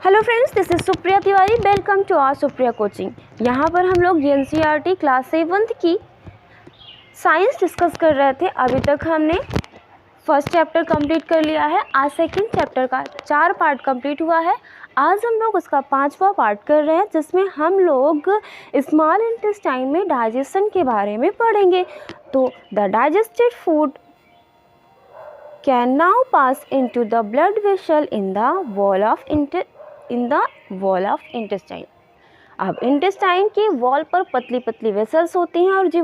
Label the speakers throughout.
Speaker 1: Hello friends, this is Supriya Tiwari. Welcome to our Supriya coaching. यहाँ पर हम लोग एनसीईआरटी क्लास 7th की साइंस डिस्कस कर रहे थे। अभी तक हमने फर्स्ट चैप्टर कंप्लीट कर लिया है। आज सेकंड चैप्टर का 4 पार्ट कंप्लीट हुआ है। आज हम लोग उसका 5वां पार्ट कर रहे हैं, जिसमें हम लोग स्मॉल इंटेस्टाइन में डाइजेशन के बारे में पढ़ेंगे। तो the digested food can now pass into the blood vessel in the wall of intestine. अब इंटेस्टाइन की वॉल पर पतली पतली वेसल्स होती हैं, और ये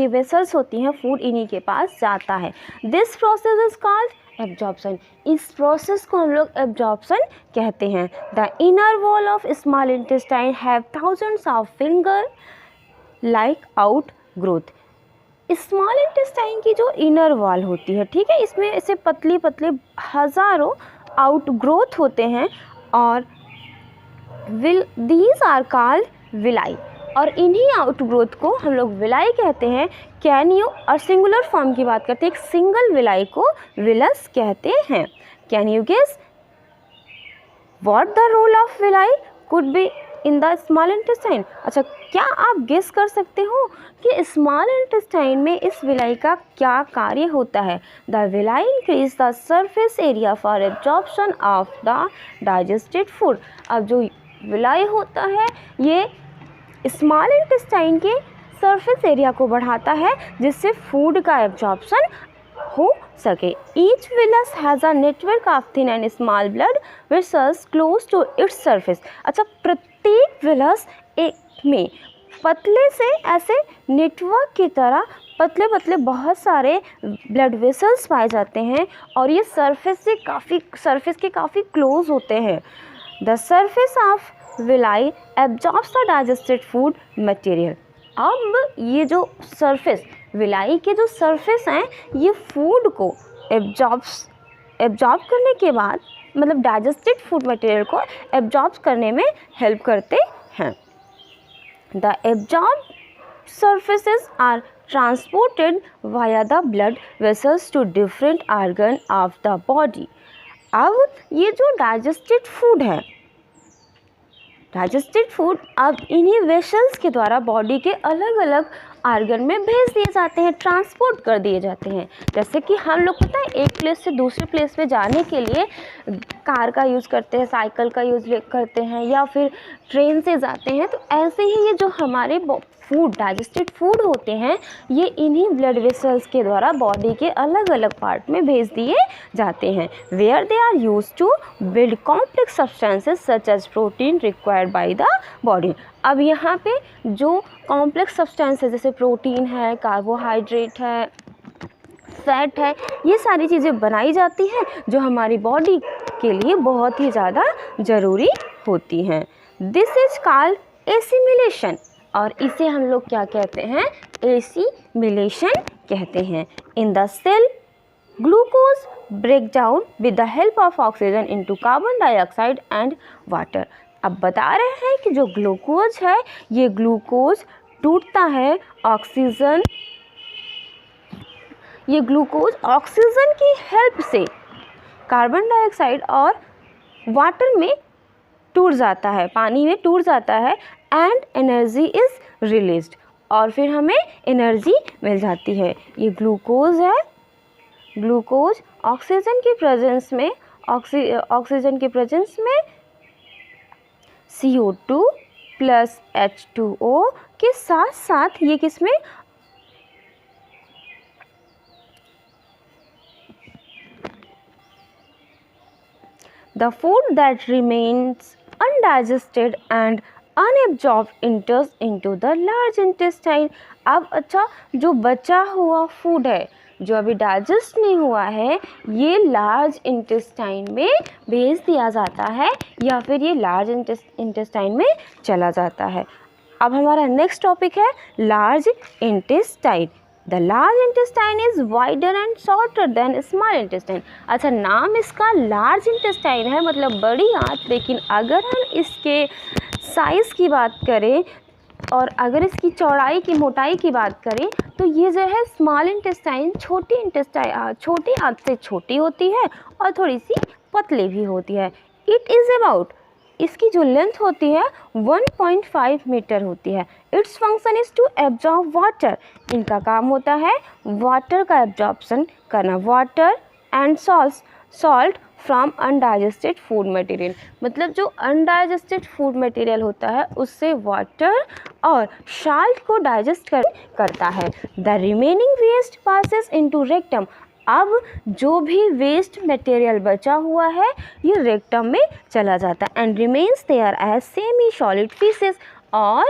Speaker 1: वेसल्स होती हैं, फूड इन्हीं के पास जाता है। This process is called absorption. इस प्रोसेस को हम लोग एब्जॉर्प्शन कहते हैं। The inner wall of small intestine have thousands of finger like out growth. Small intestine की जो इनर वॉल होती है, ठीक है, इसमें ऐसे पतली पतले हज़ारों आउट ग्रोथ होते हैं, और दीज आर कॉल्ड विलाई। और इन्हीं आउट ग्रोथ को हम लोग विलाई कहते हैं। कैन यू, और सिंगुलर फॉर्म की बात करते हैं, एक सिंगल विलाई को विलस कहते हैं। Can you guess what the role of villi could be in the small intestine? अच्छा, क्या आप गेस कर सकते हो कि स्मॉल इंटेस्टाइन में इस विलाई का क्या कार्य होता है? The villi increase the surface area for absorption of the digested food. अब जो विलाई होता है, ये स्मॉल इंटेस्टाइन के सरफेस एरिया को बढ़ाता है, जिससे फूड का एब्जॉर्प्शन हो सके। Each villus has a network of thin and small blood vessels close to its surface. अच्छा, प्रत्येक विलस एक में पतले से ऐसे नेटवर्क की तरह पतले पतले बहुत सारे ब्लड वेसल्स पाए जाते हैं, और ये सरफेस के काफ़ी क्लोज होते हैं। The surface of villi absorbs the digested food material. अब ये जो सरफेस, विलाई के जो सरफेस हैं, ये फूड को एब्जॉर्ब करने के बाद, मतलब डाइजेस्टेड फूड मटेरियल को एब्जॉर्ब करने में हेल्प करते हैं। The absorb surfaces are transported via the blood vessels to different organ of the body। अब ये जो डाइजेस्टेड फूड अब इन्हीं वेसल्स के द्वारा बॉडी के अलग अलग आर्गन में भेज दिए जाते हैं, ट्रांसपोर्ट कर दिए जाते हैं। जैसे कि हम लोग पता है, एक प्लेस से दूसरे प्लेस पे जाने के लिए कार का यूज़ करते हैं, साइकिल का यूज़ करते हैं, या फिर ट्रेन से जाते हैं। तो ऐसे ही ये जो हमारे डाइजेस्टेड फूड होते हैं, ये इन्हीं ब्लड वेसल्स के द्वारा बॉडी के अलग अलग पार्ट में भेज दिए जाते हैं, where they are use to build complex substances such as protein required by the body. अब यहाँ पे जो कॉम्प्लेक्स सब्सटेंसेस जैसे प्रोटीन है, कार्बोहाइड्रेट है, फैट है, ये सारी चीज़ें बनाई जाती हैं, जो हमारी बॉडी के लिए बहुत ही ज़्यादा ज़रूरी होती हैं। दिस इज कॉल्ड एसिमिलेशन, और इसे हम लोग क्या कहते हैं? एसिमिलेशन कहते हैं। In the cell glucose break down with the help of oxygen into carbon dioxide and water. अब बता रहे हैं कि जो ग्लूकोज है, ये ग्लूकोज टूटता है ऑक्सीजन, ये ग्लूकोज ऑक्सीजन की हेल्प से कार्बन डाइऑक्साइड और वाटर में टूट जाता है, पानी में टूट जाता है, एंड एनर्जी इज रिलीज्ड, और फिर हमें एनर्जी मिल जाती है। ये ग्लूकोज है, ग्लूकोज ऑक्सीजन की प्रेजेंस में CO2 प्लस H2O के साथ साथ ये किसमें, the food that remains undigested and unabsorbed enters into the large intestine। अब अच्छा, जो बचा हुआ फूड है, जो अभी डाइजेस्ट नहीं हुआ है, ये लार्ज इंटेस्टाइन में भेज दिया जाता है, या फिर ये लार्ज इंटेस्टाइन में चला जाता है। अब हमारा नेक्स्ट टॉपिक है large intestine. The large intestine is wider and shorter than small intestine. अच्छा, नाम इसका लार्ज इंटेस्टाइन है, मतलब बड़ी आंत, लेकिन अगर हम इसके साइज़ की बात करें और अगर इसकी चौड़ाई की, मोटाई की बात करें, तो ये जो है स्मॉल इंटेस्टाइन छोटी आंत से छोटी होती है और थोड़ी सी पतली भी होती है। इट इज़ अबाउट इसकी जो लेंथ होती है 1.5 मीटर होती है। Its function is to absorb water. इनका काम होता है वाटर का एब्जॉर्प्शन करना, water and salt from undigested food material. मतलब जो अनडाइजेस्टेड फूड मटेरियल होता है उससे वाटर और साल्ट को डाइजेस्ट करता है। The remaining waste passes into rectum. अब जो भी वेस्ट मटेरियल बचा हुआ है ये रेक्टम में चला जाता है and remains there as semi solid faeces, और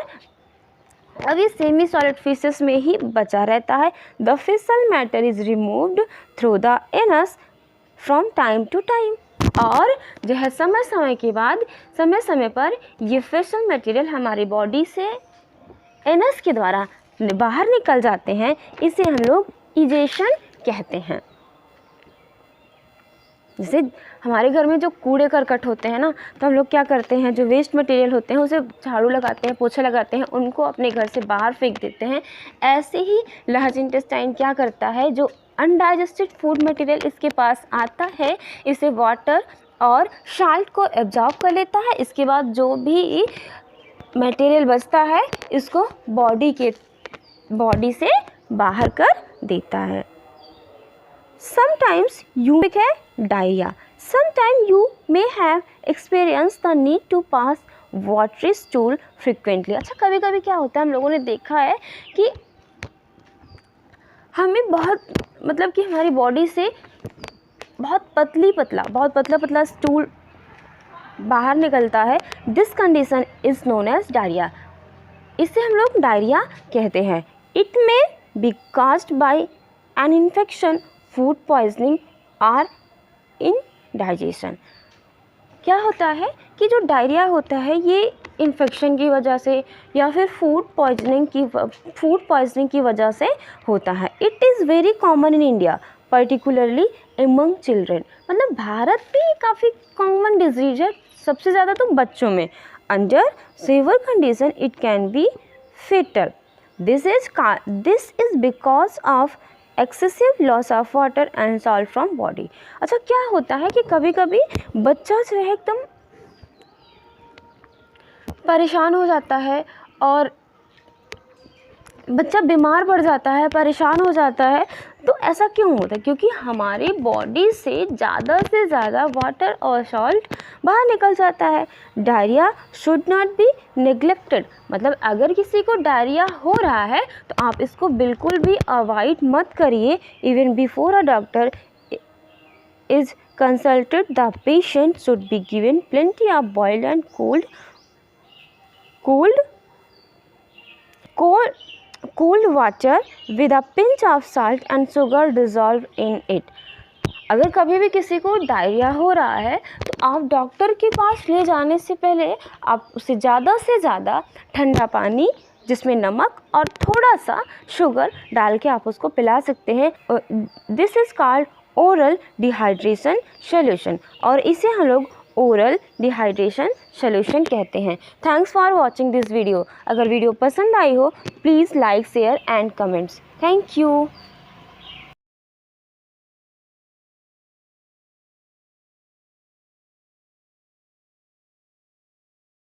Speaker 1: अब ये सेमी सॉलिड फीसेस में ही बचा रहता है। The faecal matter is removed through the anus from time to time. और जो है समय समय पर ये फिसल मटेरियल हमारी बॉडी से एनस के द्वारा बाहर निकल जाते हैं। इसे हम लोग इजेशन कहते हैं। जैसे हमारे घर में जो कूड़े करकट होते हैं ना, तो हम लोग क्या करते हैं, जो वेस्ट मटेरियल होते हैं उसे झाड़ू लगाते हैं, पोछा लगाते हैं, उनको अपने घर से बाहर फेंक देते हैं। ऐसे ही लार्ज इंटेस्टाइन क्या करता है, जो अनडाइजेस्टेड फूड मटेरियल इसके पास आता है इसे वाटर और साल्ट को एब्जॉर्ब कर लेता है। इसके बाद जो भी मटेरियल बचता है इसको बॉडी से बाहर कर देता है। Sometimes you है diarrhea. Sometimes you may have experienced the need to pass watery stool frequently. अच्छा, कभी कभी क्या होता है, हम लोगों ने देखा है कि हमें मतलब कि हमारी बॉडी से बहुत पतला स्टूल बाहर निकलता है। This condition is known as diarrhoea. इसे हम लोग डायरिया कहते हैं। It may be caused by an infection, food poisoning और इनडाइजेशन। क्या होता है कि जो डायरिया होता है ये इन्फेक्शन की वजह से या फिर फूड पॉइजनिंग की वजह से होता है। It is very common in India particularly among children. मतलब भारत में काफ़ी कॉमन डिजीज है, सबसे ज़्यादा तो बच्चों में। Under severe condition it can be fatal. This is because of excessive loss of water and salt from body. अच्छा, क्या होता है कि कभी कभी बच्चा जो है एकदम परेशान हो जाता है और बच्चा बीमार पड़ जाता है, परेशान हो जाता है। तो ऐसा क्यों होता है? क्योंकि हमारी बॉडी से ज़्यादा वाटर और सॉल्ट बाहर निकल जाता है। Diarrhoea should not be neglected. मतलब अगर किसी को डायरिया हो रहा है तो आप इसको बिल्कुल भी अवॉइड मत करिए। Even before a doctor is consulted the patient should be given plenty of boiled and cooled water with a pinch of salt and sugar dissolved in it. अगर कभी भी किसी को डायरिया हो रहा है तो आप डॉक्टर के पास ले जाने से पहले आप उसे ज़्यादा से ज़्यादा ठंडा पानी जिसमें नमक और थोड़ा सा शुगर डाल के आप उसको पिला सकते हैं। This is called oral dehydration solution, और इसे हम लोग ओरल डिहाइड्रेशन सॉल्यूशन कहते हैं। Thanks for watching this video. अगर वीडियो पसंद आई हो please like, share and comments. Thank you.